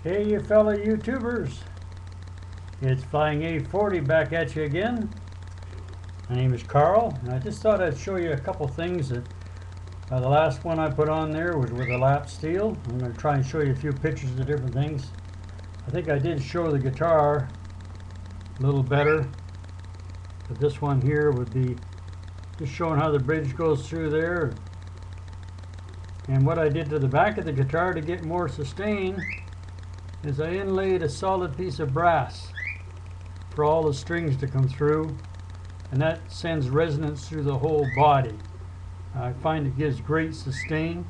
Hey, you fellow YouTubers, it's Flying A40 back at you again. My name is Carl, and I just thought I'd show you a couple things. That the last one I put on there was with a lap steel. I'm going to try and show you a few pictures of different things. I think I did show the guitar a little better, but this one here would be just showing how the bridge goes through there, and what I did to the back of the guitar to get more sustain is I inlaid a solid piece of brass for all the strings to come through, and that sends resonance through the whole body. I find it gives great sustain.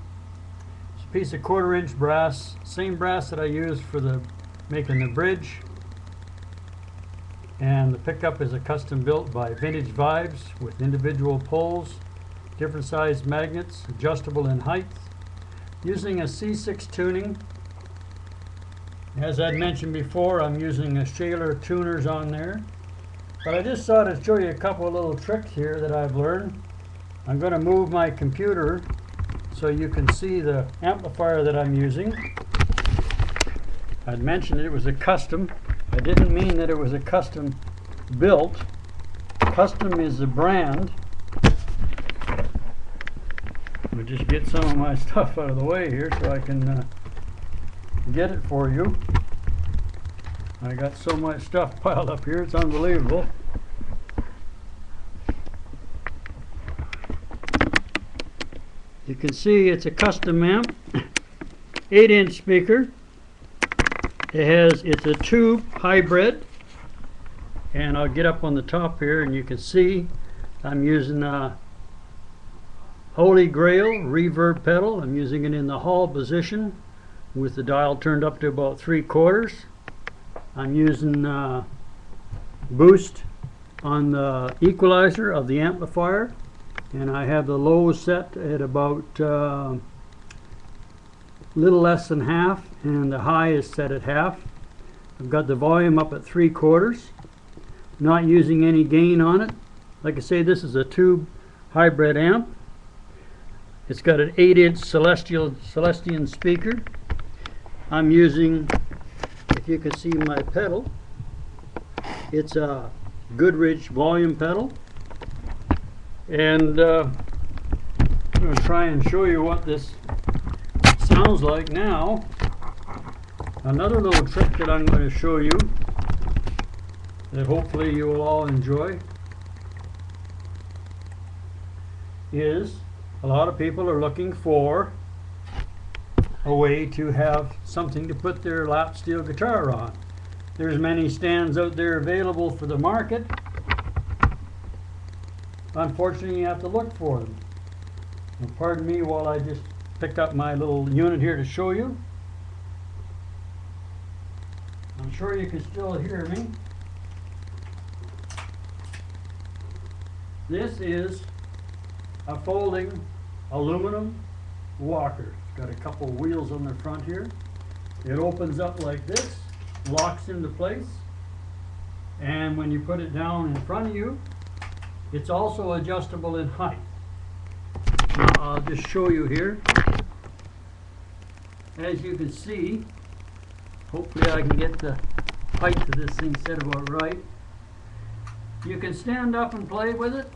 It's a piece of 1/4-inch brass, same brass that I used for making the bridge, and the pickup is a custom built by Vintage Vibes with individual poles, different size magnets, adjustable in height, using a C6 tuning. As I'd mentioned before, I'm using a Shaler tuners on there, but I just thought I'd show you a couple of little tricks here that I've learned. I'm going to move my computer so you can see the amplifier that I'm using. I'd mentioned it was a custom. I didn't mean that it was a custom built. Custom is the brand. I'll just get some of my stuff out of the way here so I can get it for you. I got so much stuff piled up here, it's unbelievable. You can see it's a custom amp, 8-inch speaker. It's a tube hybrid, and I'll get up on the top here and you can see I'm using a Holy Grail reverb pedal. I'm using it in the hall position with the dial turned up to about 3/4. I'm using boost on the equalizer of the amplifier, and I have the low set at about little less than half, and the high is set at half. I've got the volume up at 3/4, not using any gain on it. Like I say, this is a tube hybrid amp. It's got an 8-inch Celestion speaker. I'm using, if you can see my pedal, it's a Goodrich volume pedal, and I'm going to try and show you what this sounds like now. Another little trick that I'm going to show you that hopefully you will all enjoy is a lot of people are looking for a way to have something to put their lap steel guitar on. There's many stands out there available for the market. Unfortunately, you have to look for them. And pardon me while I just picked up my little unit here to show you. I'm sure you can still hear me. This is a folding aluminum walker. Got a couple wheels on the front here. It opens up like this, locks into place, and when you put it down in front of you, it's also adjustable in height. Now, I'll just show you here. As you can see, hopefully I can get the height of this thing set about right. You can stand up and play with it.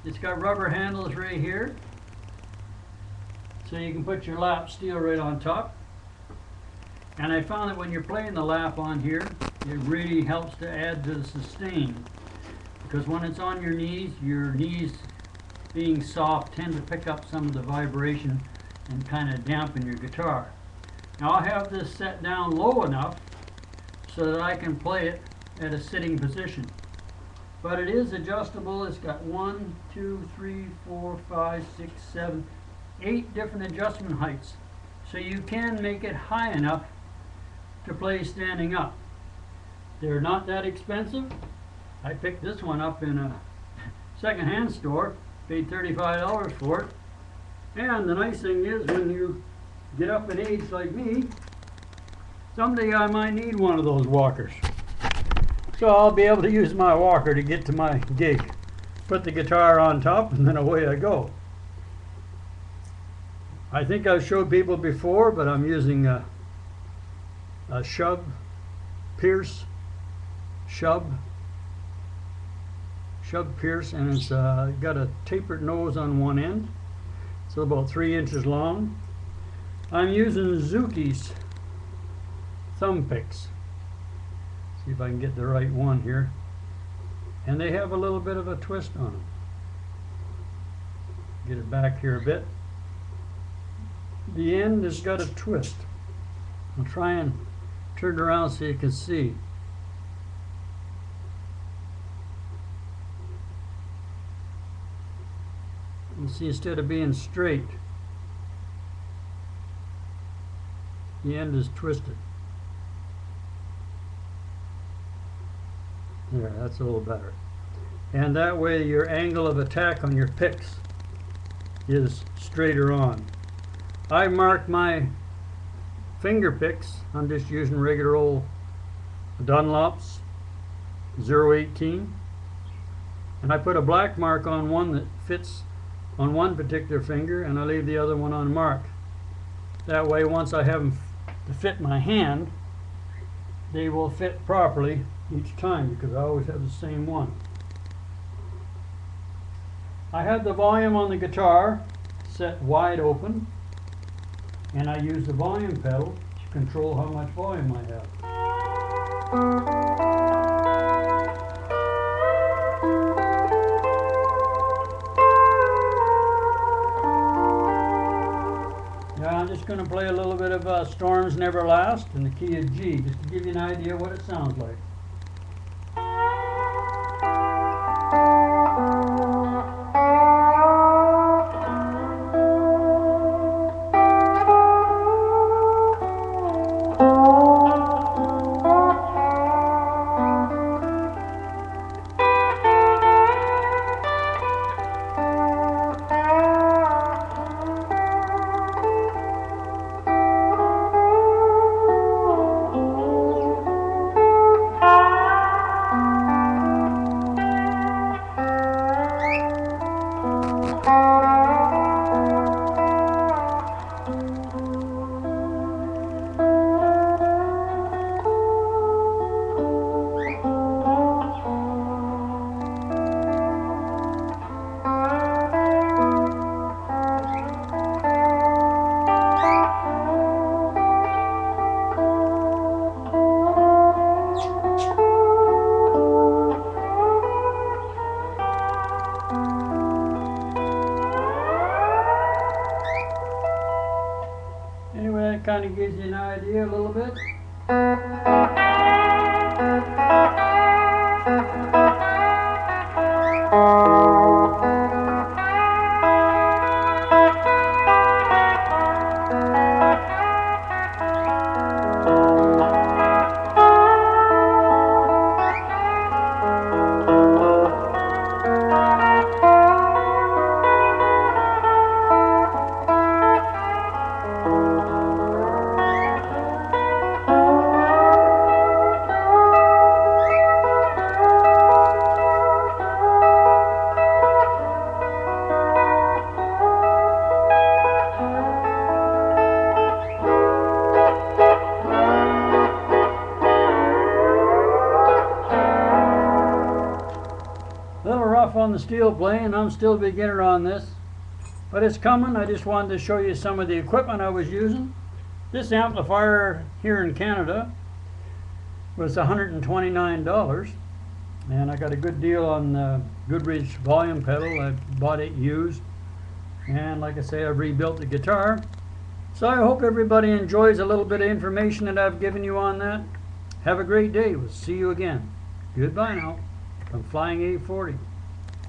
It's got rubber handles right here, so you can put your lap steel right on top. And I found that when you're playing the lap on here, it really helps to add to the sustain, because when it's on your knees being soft tend to pick up some of the vibration and kind of dampen your guitar. Now I have this set down low enough so that I can play it at a sitting position, but it is adjustable. It's got 1, 2, 3, 4, 5, 6, 7, 8 different adjustment heights, so you can make it high enough to play standing up. They're not that expensive. I picked this one up in a second-hand store, paid $35 for it, and the nice thing is when you get up in age like me, someday I might need one of those walkers. So I'll be able to use my walker to get to my gig. Put the guitar on top and then away I go. I think I've showed people before, but I'm using shove, pierce, shove, pierce, and it's got a tapered nose on one end. It's about 3 inches long. I'm using Zuki's thumb picks. See if I can get the right one here. And they have a little bit of a twist on them. Get it back here a bit. The end has got a twist. I'll try and turn it around so you can see. You see, instead of being straight, the end is twisted. There, that's a little better. And that way your angle of attack on your picks is straighter on. I mark my finger picks. I'm just using regular old Dunlops 018, and I put a black mark on one that fits on one particular finger, and I leave the other one unmarked. That way, once I have them to fit my hand, they will fit properly each time, because I always have the same one. I have the volume on the guitar set wide open, and I use the volume pedal to control how much volume I have. Now I'm just going to play a little bit of Storms Never Last in the key of G, just to give you an idea what it sounds like. Anyway, that kind of gives you an idea a little bit. On the steel playing, I'm still a beginner on this, but it's coming. I just wanted to show you some of the equipment I was using. This amplifier here in Canada was $129, and I got a good deal on the Goodrich volume pedal. I bought it used, and like I say, I've rebuilt the guitar. So I hope everybody enjoys a little bit of information that I've given you on that. Have a great day. We'll see you again. Goodbye now from Flying 840.